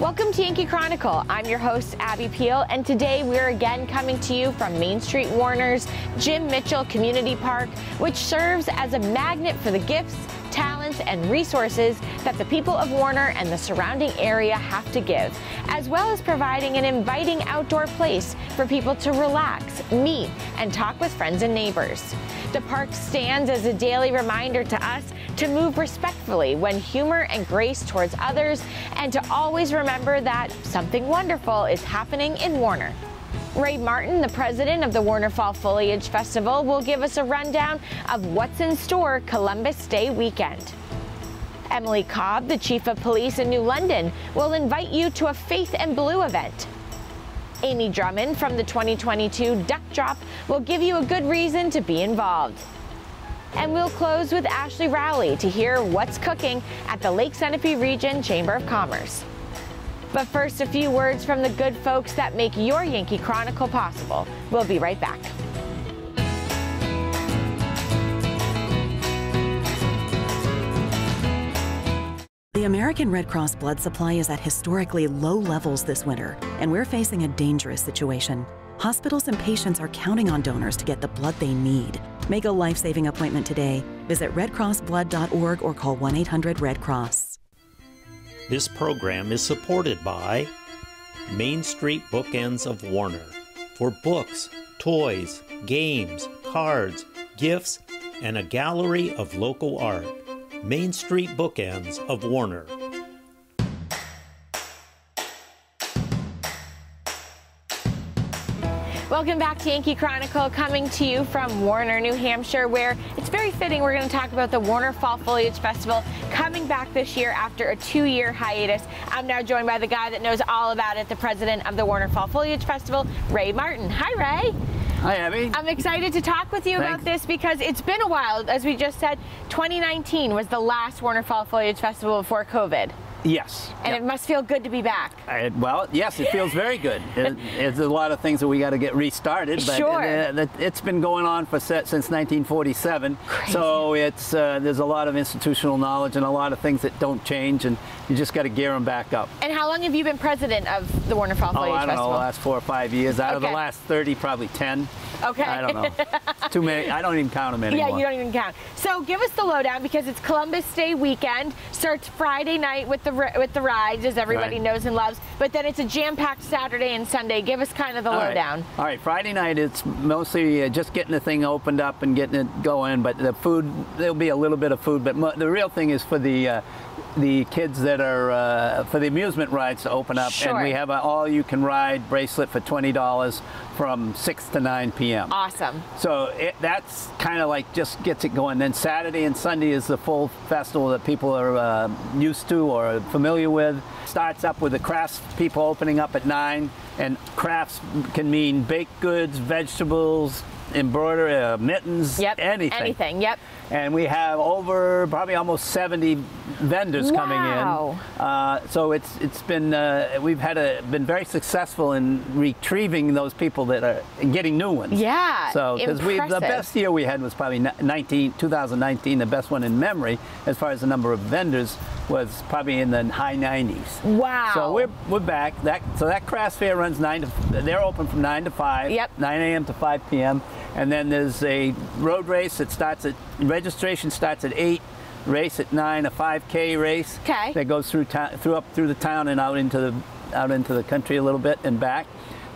Welcome to Yankee Chronicle. I'm your host, Abby Peel, and today we're again coming to you from MainStreet Warner's Jim Mitchell Community Park, which serves as a magnet for the gifts, talents, and resources that the people of Warner and the surrounding area have to give, as well as providing an inviting outdoor place for people to relax, meet, and talk with friends and neighbors. The park stands as a daily reminder to us to move respectfully when humor and grace towards others, and to always remember that something wonderful is happening in Warner. Ray Martin, the president of the Warner Fall Foliage Festival, will give us a rundown of what's in store Columbus Day weekend. Emily Cobb, the chief of police in New London, will invite you to a Faith and Blue event. Amy Drummond from the 2022 Duck Drop will give you a good reason to be involved. And we'll close with Ashlee Rowley to hear what's cooking at the Lake Sunapee Region Chamber of Commerce. But first, a few words from the good folks that make your Yankee Chronicle possible. We'll be right back. The American Red Cross blood supply is at historically low levels this winter, and we're facing a dangerous situation. Hospitals and patients are counting on donors to get the blood they need. Make a life-saving appointment today. Visit redcrossblood.org or call 1-800-RED-CROSS. This program is supported by MainStreet Bookends of Warner for books, toys, games, cards, gifts, and a gallery of local art. MainStreet Bookends of Warner. Welcome back to Yankee Chronicle, coming to you from Warner, New Hampshire, where it's very fitting we're going to talk about the Warner Fall Foliage Festival coming back this year after a 2-year hiatus. I'm now joined by the guy that knows all about it, the president of the Warner Fall Foliage Festival, Ray Martin. Hi, Ray. Hi, Abby. I'm excited to talk with you about this because it's been a while. As we just said, 2019 was the last Warner Fall Foliage Festival before COVID. Yes. And it must feel good to be back. Well, yes, it feels very good. It's a lot of things that we got to get restarted, but sure. It's been going on since 1947. Crazy. So it's there's a lot of institutional knowledge and a lot of things that don't change, and you just got to gear them back up. And how long have you been president of the Warner Fall Foliage Festival? I don't know, the last 4 or 5 years. Out of the last 30, probably 10. Okay. I don't know. Too many. I don't even count them anymore. Yeah, you don't even count. So give us the lowdown, because it's Columbus Day weekend. Starts Friday night with the rides, as everybody knows and loves. But then it's a jam-packed Saturday and Sunday. Give us kind of the lowdown. All right. Friday night, it's mostly just getting the thing opened up and getting it going. But the food, there'll be a little bit of food. But the real thing is for the kids that are for the amusement rides to open up. Sure. And we have an all-you-can-ride bracelet for $20 from 6 to 9 p.m. Awesome. So that's kind of like just gets it going. Then Saturday and Sunday is the full festival that people are used to or familiar with. Starts up with the crafts people opening up at 9, and crafts can mean baked goods, vegetables, embroidery, mittens, anything. Anything, yep. And we have over probably almost 70 vendors coming in. So it's been we've been very successful in retrieving those people that are and getting new ones. Yeah. So because the best year we had was probably 2019, the best one in memory as far as the number of vendors was probably in the high 90s. Wow. So we're back. So that craft fair runs they're open from 9 to 5. Yep. 9 a.m. to 5 p.m. And then there's a road race that registration starts at 8, race at 9, a 5K race that goes through the town and out into the country a little bit and back.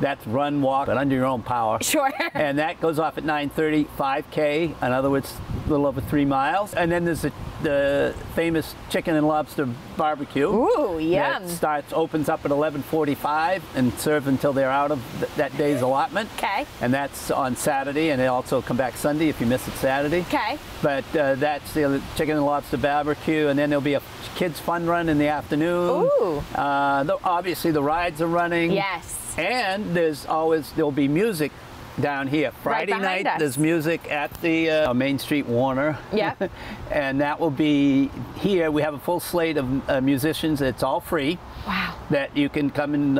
That's run, walk, but under your own power. Sure. And that goes off at 9:30, 5K, in other words, a little over 3 miles. And then there's the famous chicken and lobster barbecue. Ooh, yum. That opens up at 11:45 and serves until they're out of that day's allotment. Okay. And that's on Saturday, and they also come back Sunday if you miss it Saturday. Okay. But that's the chicken and lobster barbecue, and then there'll be a kids fun run in the afternoon. Ooh. Obviously the rides are running. Yes. And there'll be music down here. Friday night, there's music at the MainStreet Warner. Yep. And that will be here. We have a full slate of musicians. It's all free. Wow. That you can come and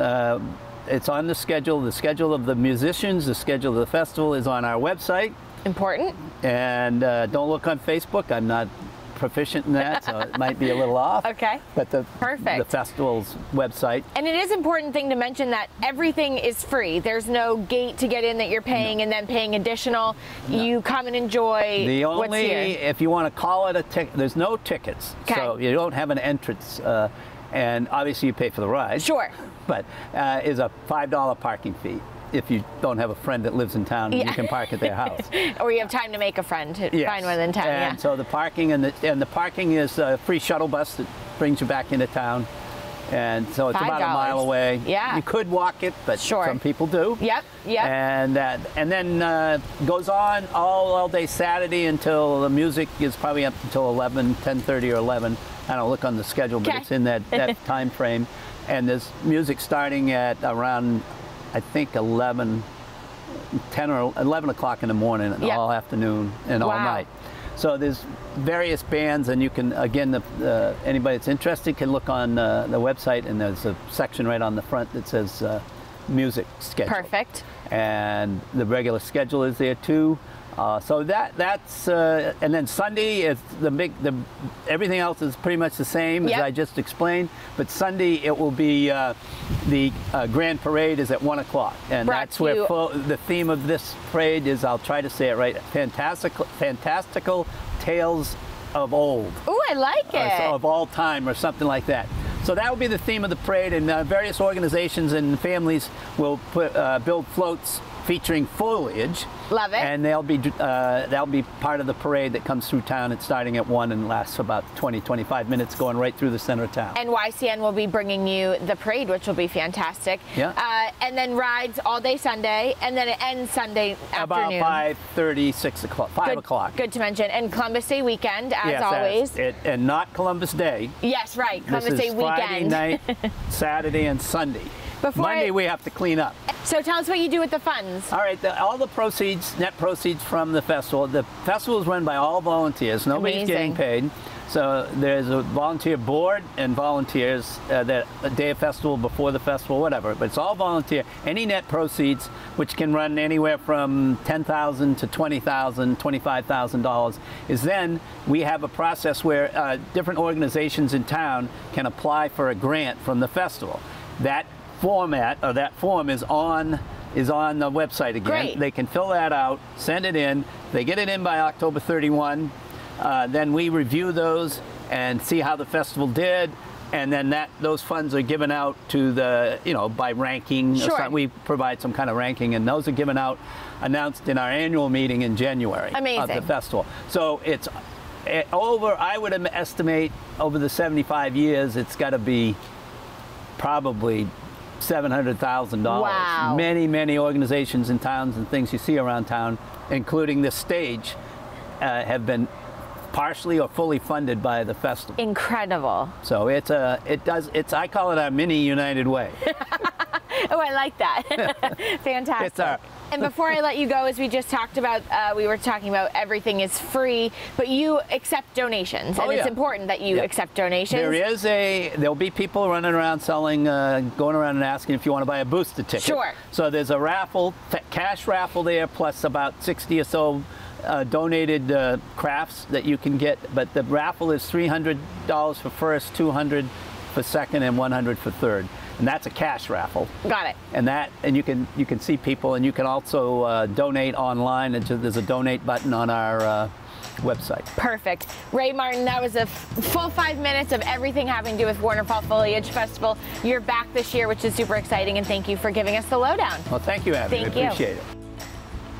it's on the schedule. The schedule of the musicians, the schedule of the festival is on our website. Important. And don't look on Facebook. I'm not proficient in that, so it might be a little off. Okay. But the Perfect. festival's website. And it is an important thing to mention that everything is free. There's no gate to get in that you're paying and then paying additional. No. You come and enjoy what's here. If you want to call it a ticket, there's no tickets. Okay. So you don't have an entrance. And obviously you pay for the ride. Sure. But is a $5 parking fee. If you don't have a friend that lives in town, you can park at their house. Or you have time to make a friend to find one in town. And so the parking and the parking is a free shuttle bus that brings you back into town. And so it's about a mile away. Yeah. You could walk it, but some people do. Yep. And then goes on all day Saturday until the music is probably up until 10:30 or 11. I don't look on the schedule, but it's in that time frame. And there's music starting at around, I think 10 or 11 o'clock in the morning and all afternoon and all night. So there's various bands, and you can, again, anybody that's interested can look on the website, and there's a section right on the front that says music schedule. Perfect. And the regular schedule is there too. So that's and then Sunday is everything else is pretty much the same as I just explained. But Sunday it will be the grand parade is at 1 o'clock, and that's where the theme of this parade is. I'll try to say it right. Fantastical tales of old. Ooh, I like it. Of all time, or something like that. So that will be the theme of the parade, and various organizations and families will build floats featuring foliage. Love it. And that'll be part of the parade that comes through town. It's starting at 1 and lasts for about 20-25 minutes, going right through the center of town. And YCN will be bringing you the parade, which will be fantastic. Yeah. And then rides all day Sunday, and then it ends Sunday afternoon. About 5:30, 6 o'clock, 5 o'clock. Good to mention. And Columbus Day weekend, as always. And not Columbus Day. Yes, right. Columbus Day weekend. Friday night, Saturday, and Sunday. Monday we have to clean up. So tell us what you do with the funds. All right, all the proceeds, net proceeds from the festival. The festival is run by all volunteers. Nobody's getting paid. So there's a volunteer board and volunteers that a day of festival, before the festival, whatever. But it's all volunteer. Any net proceeds, which can run anywhere from $10,000 to $20,000, $25,000, is then we have a process where different organizations in town can apply for a grant from the festival. That format, or that form, is on the website again. Great. They can fill that out, send it in. They get it in by October 31. Then we review those and see how the festival did, and then those funds are given out to the, by ranking. Sure. We provide some kind of ranking, and those are given out, announced in our annual meeting in January. Amazing. Of the festival. So it's I would estimate over the 75 years, it's got to be probably $700,000. Wow. Many organizations and towns and things you see around town, including this stage, have been partially or fully funded by the festival. Incredible. So I call it our mini United Way. Oh, I like that. Fantastic. And before I let you go, as we just talked about, we were talking about everything is free, but you accept donations, and it's important that you accept donations. There'll be people running around selling, going around and asking if you want to buy a booster ticket. Sure. So there's a raffle, cash raffle there, plus about 60 or so donated crafts that you can get. But the raffle is $300 for first, $200 for second, and $100 for third. And that's a cash raffle. Got it. And you can see people, and you can also donate online. There's a donate button on our website. Perfect. Ray Martin, that was a full 5 minutes of everything having to do with Warner Fall Foliage Festival. You're back this year, which is super exciting, and thank you for giving us the lowdown. Well, thank you, Abby. Thank you. Appreciate it.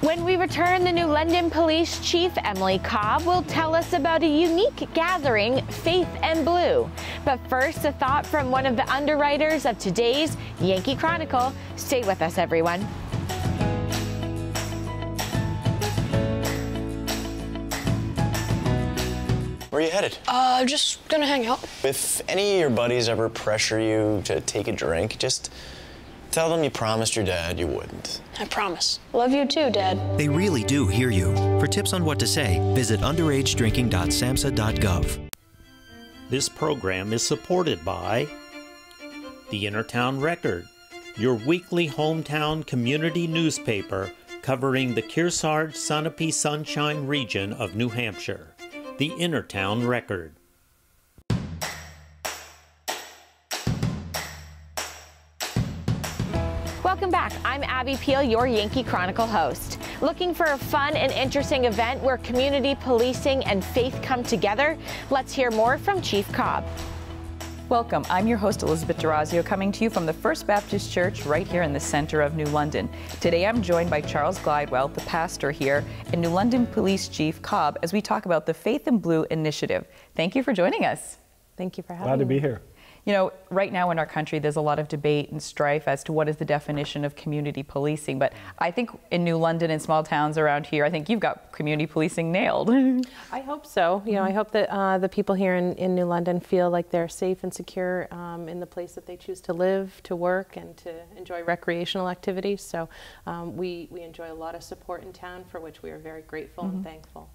When we return, the New London Police Chief, Emily Cobb, will tell us about a unique gathering, Faith and Blue. But first, a thought from one of the underwriters of today's Yankee Chronicle. Stay with us, everyone. Where are you headed? Just gonna hang out. If any of your buddies ever pressure you to take a drink, just tell them you promised your dad you wouldn't. I promise. Love you too, Dad. They really do hear you. For tips on what to say, visit underagedrinking.samhsa.gov. This program is supported by the Innertown Record, your weekly hometown community newspaper covering the Kearsarge Sunapee Sunshine region of New Hampshire. the Innertown Record. Welcome back. I'm Abby Peel, your Yankee Chronicle host. Looking for a fun and interesting event where community policing and faith come together? Let's hear more from Chief Cobb. Welcome. I'm your host, Elizabeth D'Orazio, coming to you from the First Baptist Church right here in the center of New London. Today I'm joined by Charles Glidewell, the pastor here, and New London Police Chief Cobb as we talk about the Faith in Blue initiative. Thank you for joining us. Thank you for having me. Glad to be here. You know, right now in our country, there's a lot of debate and strife as to what is the definition of community policing. But I think in New London and small towns around here, I think you've got community policing nailed. I hope so. You know, I hope that the people here in New London feel like they're safe and secure in the place that they choose to live, to work, and to enjoy recreational activities. So we enjoy a lot of support in town, for which we are very grateful and thankful.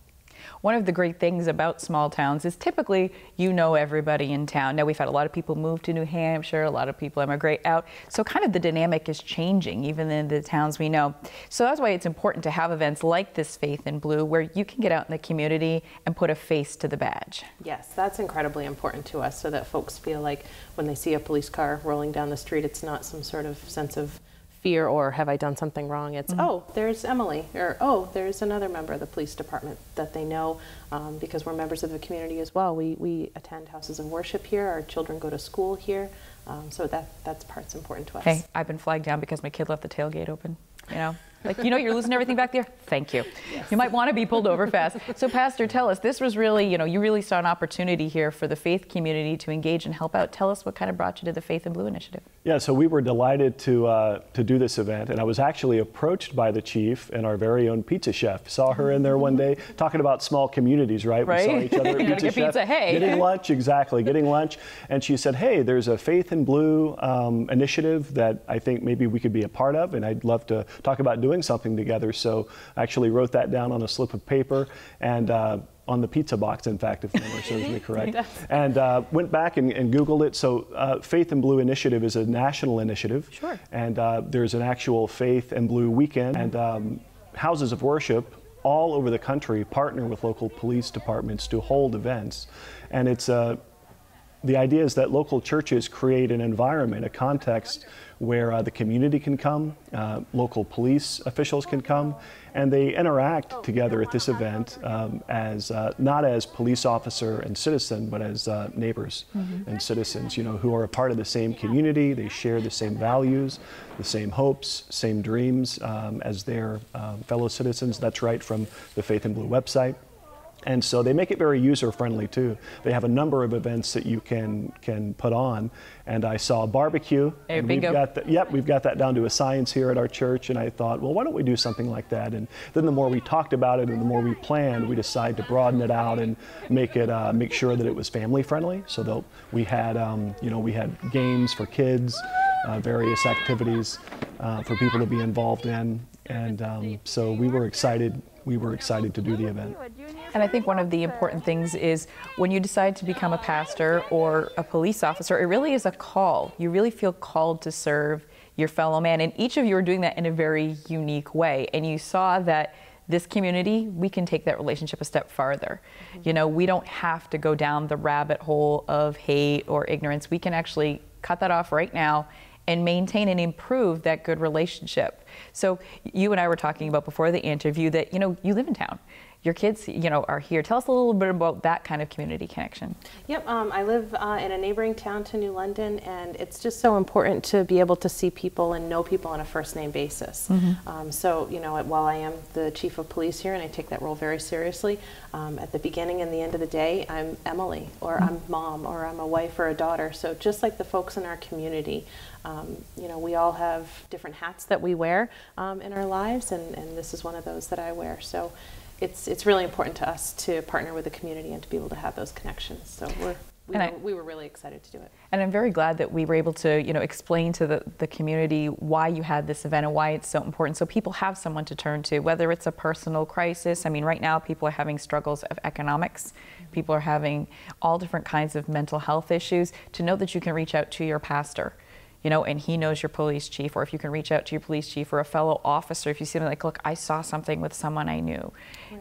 One of the great things about small towns is typically you know everybody in town. Now we've had a lot of people move to New Hampshire, a lot of people emigrate out. So kind of the dynamic is changing even in the towns we know. So that's why it's important to have events like this Faith in Blue where you can get out in the community and put a face to the badge. Yes, that's incredibly important to us so that folks feel like when they see a police car rolling down the street, it's not some sort of sense of fear or have I done something wrong. It's, oh, there's Emily, or oh, there's another member of the police department that they know because we're members of the community as well. We attend houses of worship here. Our children go to school here. So that's part's important to us. Hey, I've been flagged down because my kid left the tailgate open, you know. Like, you know, you're losing everything back there? Thank you. Yes. You might want to be pulled over fast. So, Pastor, tell us, this was really, you know, you really saw an opportunity here for the faith community to engage and help out. Tell us what kind of brought you to the Faith in Blue initiative. Yeah, so we were delighted to do this event, and I was actually approached by the chief and our very own pizza chef. Saw her in there one day talking about small communities, right? Right. We saw each other at Pizza Chef. Pizza, hey. Getting lunch, exactly, getting lunch. And she said, hey, there's a Faith in Blue initiative that I think maybe we could be a part of, and I'd love to talk about doing something together. So I actually wrote that down on a slip of paper and on the pizza box, in fact, if memory serves me correct. And went back and Googled it. So Faith in Blue initiative is a national initiative. Sure. And there's an actual Faith in Blue weekend. And houses of worship all over the country partner with local police departments to hold events. And it's the idea is that local churches create an environment, a context where the community can come, local police officials can come, and they interact together at this event as not as police officer and citizen, but as neighbors and citizens, you know, who are a part of the same community. They share the same values, the same hopes, same dreams as their fellow citizens. That's right from the Faith in Blue website. And so they make it very user-friendly too. They have a number of events that you can put on. And I saw a barbecue. Hey, and bingo. we've got that down to a science here at our church. And I thought, well, why don't we do something like that? And then the more we talked about it and the more we planned, we decided to broaden it out and make sure that it was family-friendly. So that we had, we had games for kids, various activities for people to be involved in. And so we were excited. We were excited to do the event. And I think one of the important things is when you decide to become a pastor or a police officer, it really is a call. You really feel called to serve your fellow man. And each of you are doing that in a very unique way. And you saw that this community, we can take that relationship a step farther. You know, we don't have to go down the rabbit hole of hate or ignorance. We can actually cut that off right now and maintain and improve that good relationship. So you and I were talking about before the interview that, you know, you live in town. Your kids, you know, are here. Tell us a little bit about that kind of community connection. Yep, I live in a neighboring town to New London, and it's just so important to be able to see people and know people on a first name basis. So, you know, while I am the chief of police here, and I take that role very seriously, at the beginning and the end of the day, I'm Emily, or I'm mom, or I'm a wife or a daughter. So just like the folks in our community, you know, we all have different hats that we wear in our lives, and this is one of those that I wear. So it's really important to us to partner with the community and to be able to have those connections. So we were really excited to do it. And I'm very glad that we were able to, you know, explain to the community why you had this event and why it's so important. So people have someone to turn to, whether it's a personal crisis. I mean, right now people are having struggles of economics. People are having all different kinds of mental health issues. To know that you can reach out to your pastor, and he knows your police chief, or if you can reach out to your police chief or a fellow officer, if you see them like, look, I saw something with someone I knew,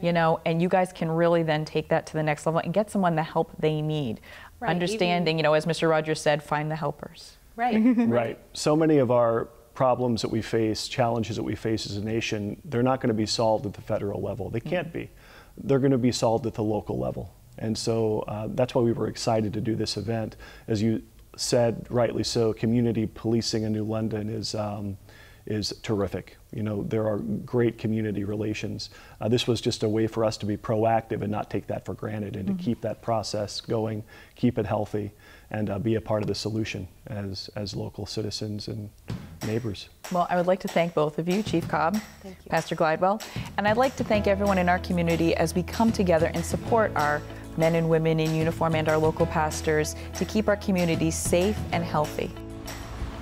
and you guys can really then take that to the next level and get someone the help they need. Right. Understanding, as Mr. Rogers said, find the helpers. Right. Right. So many of our problems that we face, challenges that we face as a nation, they're not going to be solved at the federal level. They can't be. They're going to be solved at the local level. And so that's why we were excited to do this event. As you said, rightly so, community policing in New London is terrific. There are great community relations. This was just a way for us to be proactive and not take that for granted, and to keep that process going, keep it healthy, and be a part of the solution as local citizens and neighbors. Well, I would like to thank both of you, Chief Cobb, Pastor Glidewell, and I'd like to thank everyone in our community as we come together and support our men and women in uniform and our local pastors to keep our communities safe and healthy.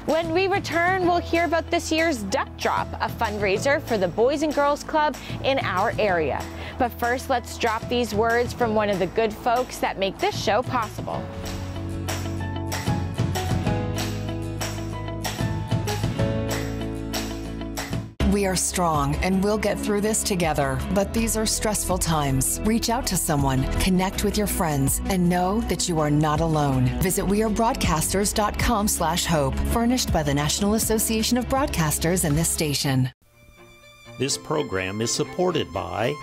When we return, we'll hear about this year's Duck Drop, a fundraiser for the Boys and Girls Club in our area. But first, let's drop these words from one of the good folks that make this show possible. We are strong and we'll get through this together, but these are stressful times. Reach out to someone, connect with your friends, and know that you are not alone. Visit wearebroadcasters.com/hope, furnished by the National Association of Broadcasters and this station. This program is supported by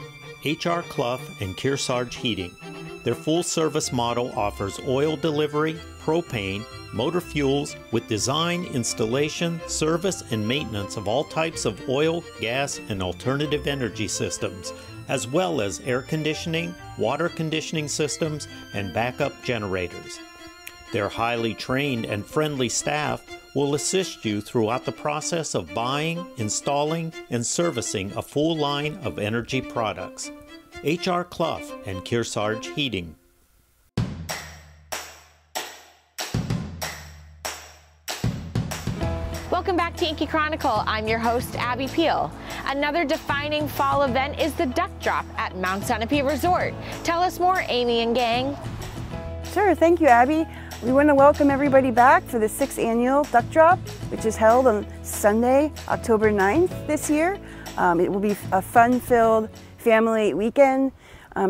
H.R. Clough and Kearsarge Heating. Their full-service model offers oil delivery, propane, motor fuels with design, installation, service, and maintenance of all types of oil, gas, and alternative energy systems, as well as air conditioning, water conditioning systems, and backup generators. Their highly trained and friendly staff will assist you throughout the process of buying, installing, and servicing a full line of energy products. H.R. Clough and Kearsarge Heating. Welcome back to Yankee Chronicle. I'm your host, Abby Peel. Another defining fall event is the Duck Drop at Mount Sunapee Resort. Tell us more, Amy and gang. Sure, thank you, Abby. We want to welcome everybody back for the 6th annual Duck Drop, which is held on Sunday, October 9th this year. It will be a fun-filled family weekend.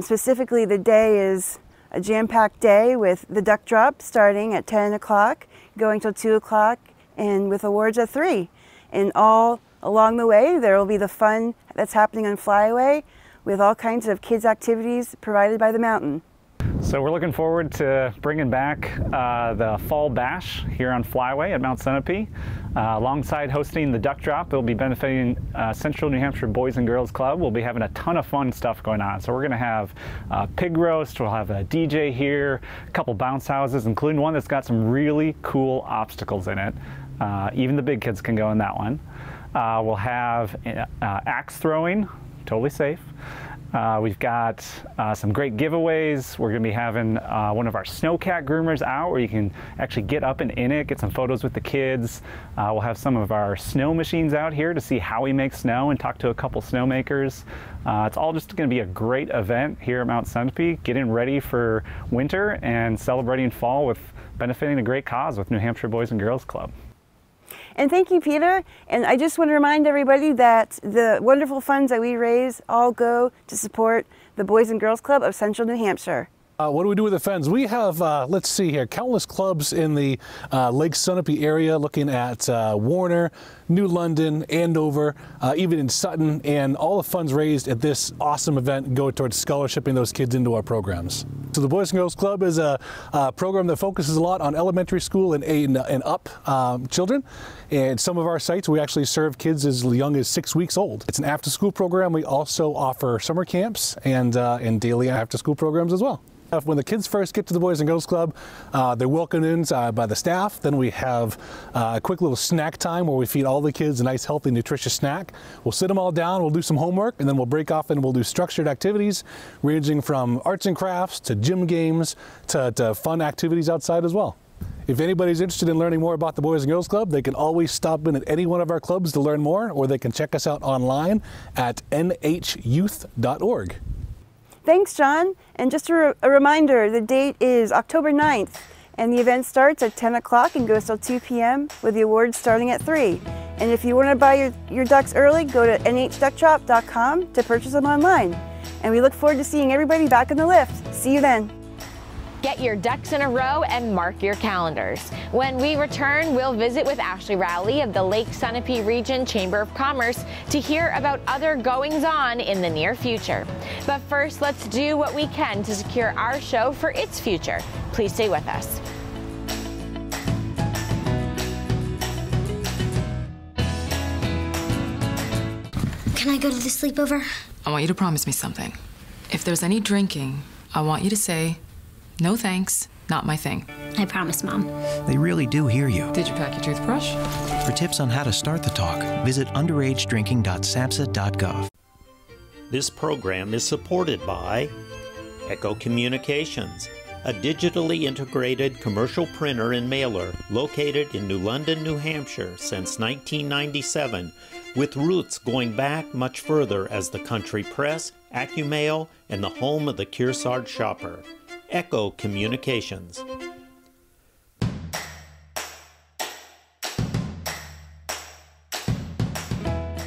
Specifically, the day is a jam-packed day with the Duck Drop starting at 10 o'clock, going till 2 o'clock, and with awards at 3. And all along the way, there will be the fun that's happening on Flyaway with all kinds of kids' activities provided by the mountain. So we're looking forward to bringing back the Fall Bash here on Flyway at Mount Sunapee. Alongside hosting the Duck Drop, it'll be benefiting Central New Hampshire Boys and Girls Club. We'll be having a ton of fun stuff going on. So we're going to have pig roast, we'll have a DJ here, a couple bounce houses, including one that's got some really cool obstacles in it. Even the big kids can go in that one. We'll have axe throwing, totally safe. We've got some great giveaways. We're going to be having one of our snowcat groomers out where you can actually get up and in it, get some photos with the kids. We'll have some of our snow machines out here to see how we make snow and talk to a couple snowmakers. It's all just going to be a great event here at Mount Sunapee, getting ready for winter and celebrating fall with benefiting a great cause with New Hampshire Boys and Girls Club. And thank you, Peter. And I just want to remind everybody that the wonderful funds that we raise all go to support the Boys and Girls Club of Central New Hampshire. What do we do with the funds? We have, let's see here, countless clubs in the Lake Sunapee area, looking at Warner, New London, Andover, even in Sutton, and all the funds raised at this awesome event go towards scholarshiping those kids into our programs. So the Boys and Girls Club is a program that focuses a lot on elementary school and up children. And some of our sites, we actually serve kids as young as 6 weeks old. It's an after-school program. We also offer summer camps and daily after-school programs as well. When the kids first get to the Boys and Girls Club, they're welcomed in by the staff. Then we have a quick little snack time where we feed all the kids a nice, healthy, nutritious snack. We'll sit them all down, we'll do some homework, and then we'll break off and we'll do structured activities ranging from arts and crafts to gym games to fun activities outside as well. If anybody's interested in learning more about the Boys and Girls Club, they can always stop in at any one of our clubs to learn more, or they can check us out online at nhyouth.org. Thanks, John. And just a reminder, the date is October 9th. And the event starts at 10 o'clock and goes till 2 p.m. with the awards starting at 3. And if you want to buy your ducks early, go to nhduckdrop.com to purchase them online. And we look forward to seeing everybody back in the lift. See you then. Get your ducks in a row and mark your calendars. When we return, we'll visit with Ashlee Rowley of the Lake Sunapee Region Chamber of Commerce to hear about other goings-on in the near future. But first, let's do what we can to secure our show for its future. Please stay with us. Can I go to the sleepover? I want you to promise me something. If there's any drinking, I want you to say, "No thanks, not my thing." I promise, Mom. They really do hear you. Did you pack your toothbrush? For tips on how to start the talk, visit underagedrinking.samhsa.gov. This program is supported by Echo Communications, a digitally integrated commercial printer and mailer located in New London, New Hampshire since 1997, with roots going back much further as the country press, AccuMail, and the home of the Kearsarge shopper. Echo Communications.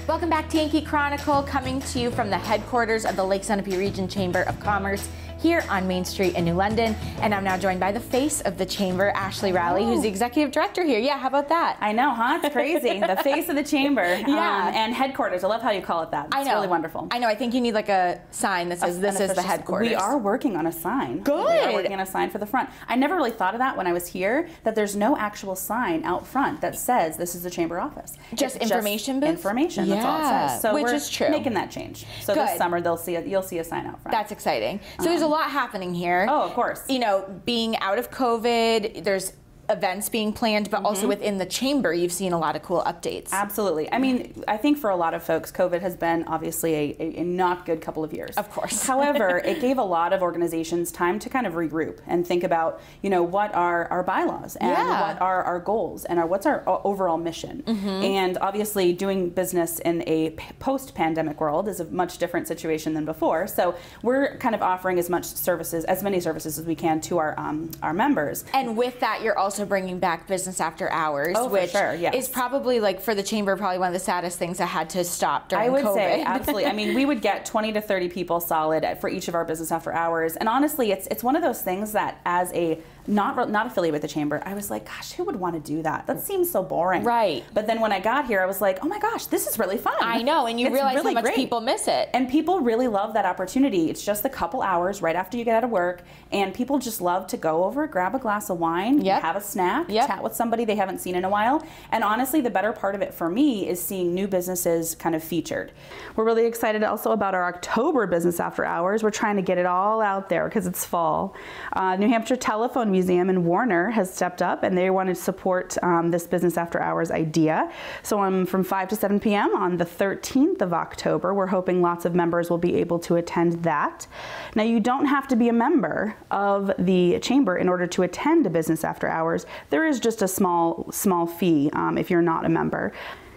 Welcome back to Yankee Chronicle, coming to you from the headquarters of the Lake Sunapee Region Chamber of Commerce here on Main Street in New London. And I'm now joined by the face of the chamber, Ashlee Rowley, who's the executive director here. Yeah, how about that? I know, huh? It's crazy. The face of the chamber. Yeah. And headquarters. I love how you call it that. I know. It's really wonderful. I know. I think you need like a sign that says this is the headquarters. We are working on a sign. Good. We are working on a sign for the front. I never really thought of that when I was here, that there's no actual sign out front that says this is the chamber office. Just information booth? Information, Yeah. that's all it says. So Which we're is true. making that change. So Good. this summer you'll see a sign out front. That's exciting. So there's a lot happening here. Oh, of course. You know, being out of COVID, there's events being planned, but also within the chamber, you've seen a lot of cool updates. Absolutely. I mean, I think for a lot of folks, COVID has been obviously a not good couple of years. Of course. However, it gave a lot of organizations time to kind of regroup and think about, you know, what are our bylaws and what are our goals and what's our overall mission. And obviously doing business in a post-pandemic world is a much different situation than before. So we're kind of offering as many services as we can to our members. And with that, you're also bringing back business after hours, which is probably, like, for the chamber, probably one of the saddest things that had to stop during COVID. I would say, absolutely. I mean, we would get 20 to 30 people solid for each of our business after hours. And honestly, it's one of those things that as a not affiliated with the chamber, I was like, gosh, who would want to do that? That seems so boring. Right. But then when I got here, I was like, oh my gosh, this is really fun. I know, and you realize really how much great. people miss it. And people really love that opportunity. It's just a couple hours right after you get out of work, and people just love to go over, grab a glass of wine, have a snack, chat with somebody they haven't seen in a while. And honestly, the better part of it for me is seeing new businesses kind of featured. We're really excited also about our October business after hours. We're trying to get it all out there because it's fall. New Hampshire Telephone Museum in Warner has stepped up, and they want to support this business after hours idea. So from 5 to 7 p.m. on the 13th of October, we're hoping lots of members will be able to attend that. Now, you don't have to be a member of the chamber in order to attend a business after hours. There is just a small fee if you're not a member.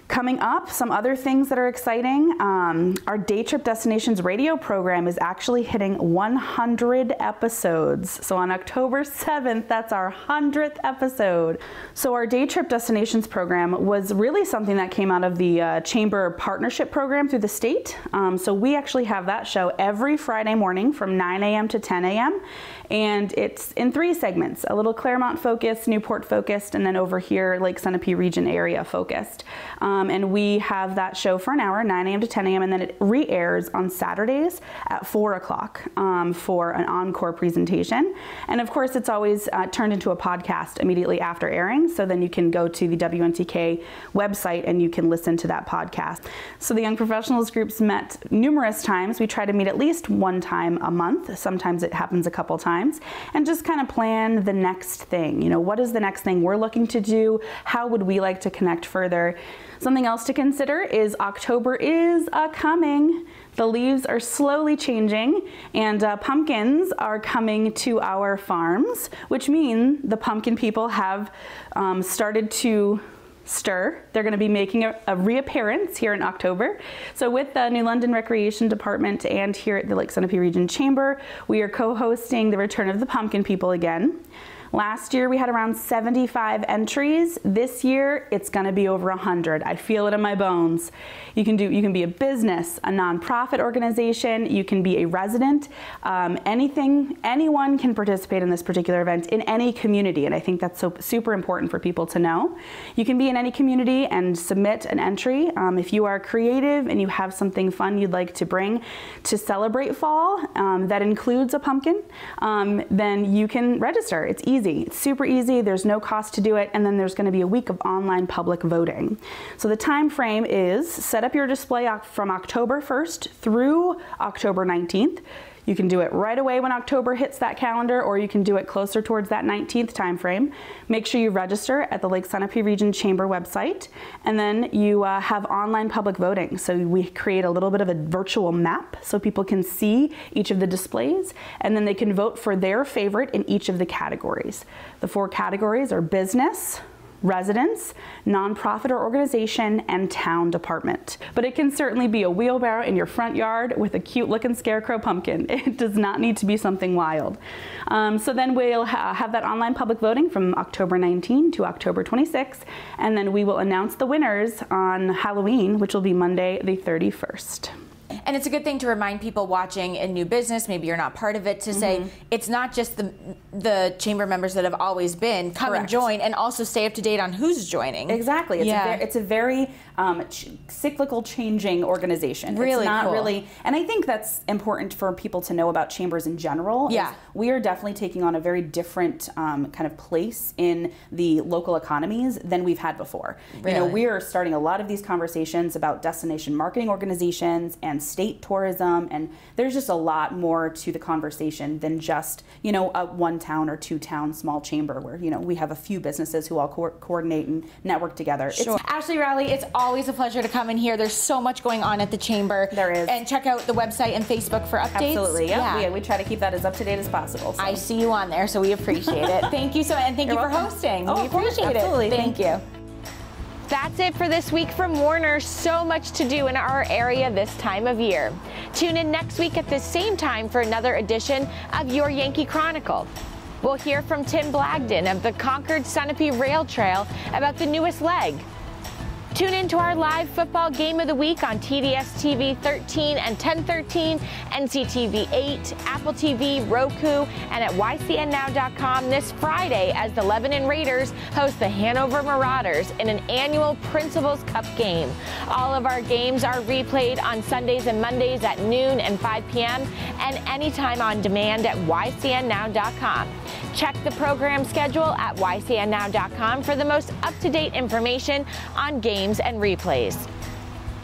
Coming up, some other things that are exciting. Our Day Trip Destinations radio program is actually hitting 100 episodes. So on October 7th, that's our 100th episode. So our Day Trip Destinations program was really something that came out of the Chamber Partnership Program through the state. So we actually have that show every Friday morning from 9 a.m. to 10 a.m. And it's in 3 segments, a little Claremont focused, Newport focused, and then over here, Lake Sunapee region area focused. And we have that show for an hour, 9 a.m. to 10 a.m., and then it re-airs on Saturdays at 4 o'clock for an encore presentation. And of course, it's always turned into a podcast immediately after airing, so then you can go to the WNTK website and you can listen to that podcast. So the Young Professionals groups met numerous times. We try to meet at least one time a month. Sometimes it happens a couple times, and just kind of plan the next thing. You know, what is the next thing we're looking to do? How would we like to connect further? Something else to consider is October is coming. The leaves are slowly changing, and pumpkins are coming to our farms, which means the pumpkin people have started to stir. They're going to be making a reappearance here in October. So with the New London Recreation Department and here at the Lake Sunapee Region Chamber, we are co-hosting the return of the pumpkin people again. Last year we had around 75 entries. This year it's going to be over 100. I feel it in my bones. You can be a business, a nonprofit organization, you can be a resident, anyone can participate in this particular event in any community, and I think that's so super important for people to know. You can be in any community and submit an entry. If you are creative and you have something fun you'd like to bring to celebrate fall that includes a pumpkin, then you can register. It's easy. It's super easy. There's no cost to do it, and then there's going to be a week of online public voting. So the time frame is set up your display from October 1st through October 19th. You can do it right away when October hits that calendar, or you can do it closer towards that 19th time frame. Make sure you register at the Lake Sunapee Region Chamber website, and then you have online public voting. So we create a little bit of a virtual map so people can see each of the displays, and then they can vote for their favorite in each of the categories. The 4 categories are business, residence, nonprofit or organization, and town department. But it can certainly be a wheelbarrow in your front yard with a cute looking scarecrow pumpkin. It does not need to be something wild. So then we'll have that online public voting from October 19 to October 26, and then we will announce the winners on Halloween, which will be Monday the 31st. And it's a good thing to remind people watching a new business, maybe you're not part of it, to say it's not just the chamber members that have always been. Come and join, and also stay up to date on who's joining. Exactly. It's a very cyclical, changing organization. Really it's not cool. really, and I think that's important for people to know about chambers in general. Yeah. We are definitely taking on a very different kind of place in the local economies than we've had before. Really? You know, we are starting a lot of these conversations about destination marketing organizations and state tourism, and there's just a lot more to the conversation than just, you know, a 1-town or 2-town small chamber where, you know, we have a few businesses who all coordinate and network together. Sure. Ashlee Rowley, it's always a pleasure to come in here. There's so much going on at the chamber. There is. And check out the website and Facebook for updates. Absolutely, yeah. We try to keep that as up to date as possible. So. I see you on there, so we appreciate it. Thank you so much, and thank you for hosting. Oh, we appreciate absolutely. it. Thank you. That's it for this week from Warner. So much to do in our area this time of year. Tune in next week at the same time for another edition of your Yankee Chronicle. We'll hear from Tim Blagden of the Concord Sunapee Rail Trail about the newest leg. Tune in to our live football game of the week on TDS TV 13 and 1013, NCTV 8, Apple TV, Roku, and at YCNNow.com this Friday as the Lebanon Raiders host the Hanover Marauders in an annual Principals Cup game. All of our games are replayed on Sundays and Mondays at noon and 5 p.m. and anytime on demand at YCNNow.com. Check the program schedule at YCNNow.com for the most up-to-date information on games and replays.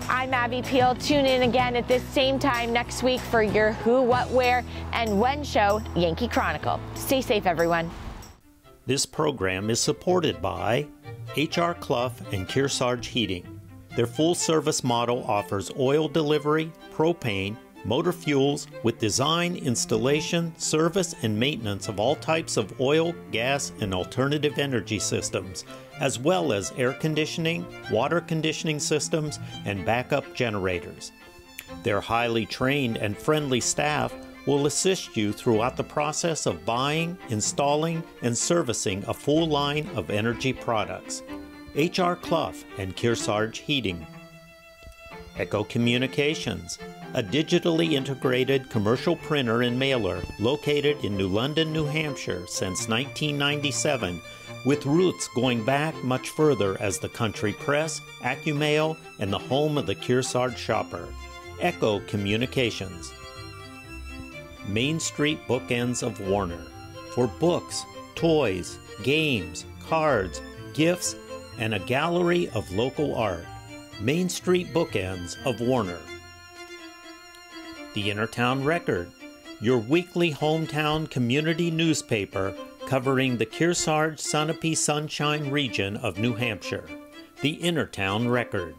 I'm Abby Peel. Tune in again at this same time next week for your Who, What, Where, and When show, Yankee Chronicle. Stay safe, everyone. This program is supported by H.R. Clough and Kearsarge Heating. Their full-service model offers oil delivery, propane, motor fuels with design, installation, service, and maintenance of all types of oil, gas, and alternative energy systems, as well as air conditioning, water conditioning systems, and backup generators. Their highly trained and friendly staff will assist you throughout the process of buying, installing, and servicing a full line of energy products. H.R. Clough and Kearsarge Heating. Echo Communications, a digitally integrated commercial printer and mailer located in New London, New Hampshire since 1997, with roots going back much further as the country press, AccuMail, and the home of the Kearsarge shopper. Echo Communications. MainStreet Bookends of Warner, for books, toys, games, cards, gifts, and a gallery of local art. MainStreet Bookends of Warner. The Innertown Record, your weekly hometown community newspaper covering the Kearsarge Sunapee Sunshine region of New Hampshire. The Innertown Record.